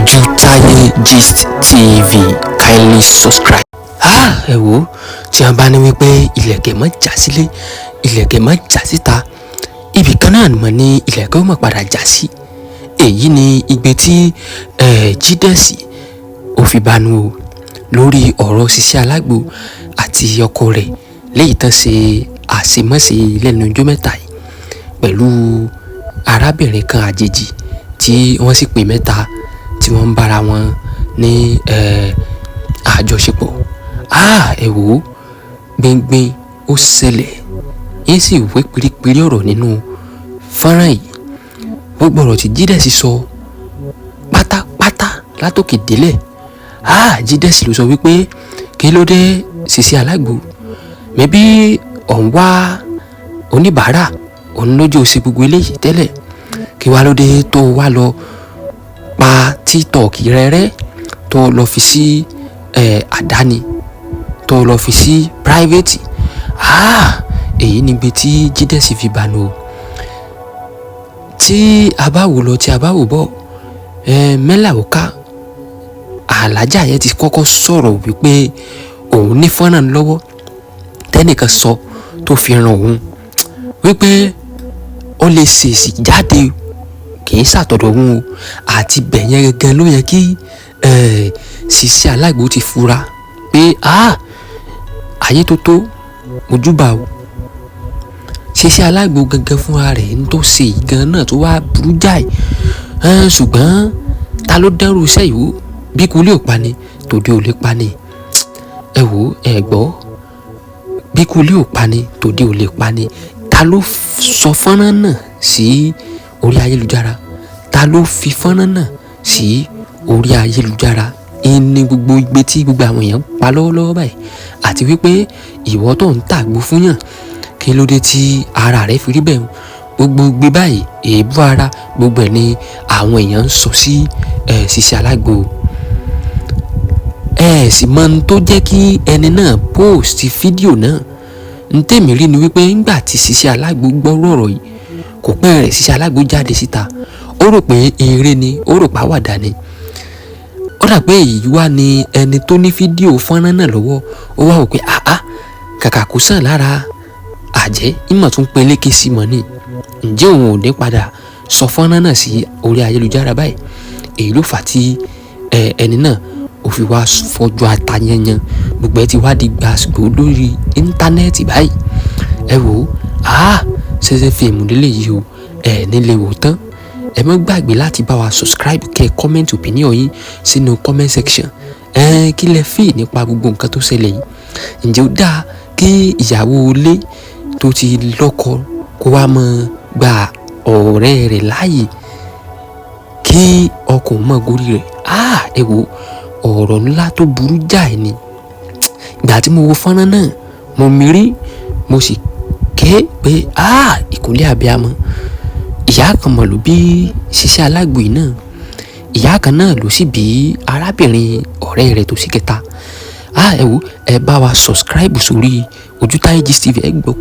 Ojútáyé Gist TV, kindly subscribe. Ẹ wò, tí wọ́n bá ní wípé ìlẹ̀kẹ̀ má já sílé, ìlẹ̀kẹ̀ má já síta, ibì kan náà mọ̀ ní ìlẹ̀kẹ̀ ó mọ̀ padà já sí. Èyí ni igbe tí Jídẹ̀sì ó fi bánu o lórí ọ̀rọ̀ Sisi Alágbo àti ọkọ rẹ̀ léyìí tán ṣe àṣemáṣe lẹ́nu ọjọ́ mẹ́ta yìí pẹ̀lú arábìnrin kan àjèjì tí wọ́n sì pè mẹ́ta tí wọ́n ń bára wọn ní àjọṣepọ̀. Ẹ wò, gbìngbìn ó ṣẹlẹ̀, yín sì wé pírípírí ọ̀rọ̀ nínú fọ́nrán yìí. Gbogbo ọ̀rọ̀ tí Jídẹ̀sì sọ pátápátá látòkè délẹ̀. Jídẹ̀sì ló sọ wípé kí ló dé Sisi Alágbo, mẹ́bí òun wá oníbàárà, òun lójú ṣe gbogbo eléyìí tẹ́lẹ̀, kí wá ló dé tó wá lọ pa TikTok rẹ rẹ́, tó lọ fi sí àdáni, tó lọ fi sí private. Èyí ni ibi tí Jídẹ̀sì fi bánu o. Tí a bá wò lọ tí a bá wò bọ̀, Mẹ́làwóká Alájà yẹn ti kọ́kọ́ sọ̀rọ̀ wípé òun ní fọ́nrán lọ́wọ́ tẹ́nìkan sọ tó fi ràn òun wípé ó lè ṣèṣì jáde, kì í ṣàtọ̀dọ̀ òun o, àti bẹ̀yẹn gangan ló yẹ kí Sisi Alágbo ti fura pé ayé tó tó mojúbà o. Sisi Alágbo gangan fúnra rẹ̀ ń tó ṣe ìgan náà tó wá burú jáì, ṣùgbọ́n ta ló dẹ́rù iṣẹ́ yìí wò? Bí kulé ò pa ni tòde ò lè pa ni. Ẹ wò, ẹ gbọ́, bí kulé ò pa ni tòde ò lè pa ni. Ta ló sọ fọ́nrán náà sí orí ayélujára? Ta ló fi fọ́nrán náà sí orí ayélujára? Ní gbogbo igbe tí gbogbo àwọn èèyàn pa lọ́wọ́lọ́wọ́ báyìí, àti wípé ìwọ tó ń tàgbó fún yàn, kí ló dé tí ara rẹ fi rí bẹ́ẹ̀? Gbogbo igbe báyìí, èébú ara, gbogbo ẹ̀ ni àwọn èèyàn ń sọ sí Sisi Alágbo. Sì mọ ohun tó jẹ́ kí ẹni náà post fídíò náà. Ntèmi rí ni wípé ńgbà tí Sisi Alágbo gbọ́rọ̀ ọ̀rọ̀ yìí, kò pẹ́ rẹ̀ Sisi Alágbo jáde síta. Ó rò pé eré ni, ó rò pé àwàdà ni. Ó dà pé èyí wá ní ẹni tó ní fídíò fọ́nrán náà lọ́wọ́, ó wá wò pé kàkà kó sàn lára àjẹ́, ìmọ̀ tún pé lékè sí mọ́ ni. Ǹjẹ́ òun ò ní padà sọ fọ́nrán náà sí orí ayélujára báyìí? Èyí ló fà tí ẹni náà ó fi wá fọjú ata yanyan, gbogbo ẹ ti wá di gbàsgbò lórí íńtánẹ́ẹ̀tì báyìí. Ẹ wò, ṣẹ̀ṣẹ̀ fíìmù lélẹ̀ yìí o, nílé wò tán. Ẹ má gbàgbé láti bá wa subscribe, kẹ́ comment opinion yín sínú comment section. Kí lẹ feel nípa gbogbo nǹkan tó ṣẹlẹ̀ yìí? Ǹjẹ́ ó dáa kí ìyàwó ilé tó ti lọ́kọ kó wá mọ́ gba ọ̀rẹ́ rẹ̀ láàyè kí ọkùnrin mọ́ gorí rẹ̀? Ẹ wò, ọ̀rọ̀ ńlá tó burú jáì ni. Ìgbà tí mo wo fọ́nrán náà, mo mirí, mo sì ké pé ìkúnlẹ̀ abiyamọ. Ìyá kan mọ̀ ló bí Sisi Alágbo yìí náà. Ìyá kan náà ló sì bí arábìnrin ọ̀rẹ́ rẹ̀ tó sì kẹta. Ẹ wò, ẹ bá wa subscribe sórí Ojútáyé Gist TV, ẹ gbọ́.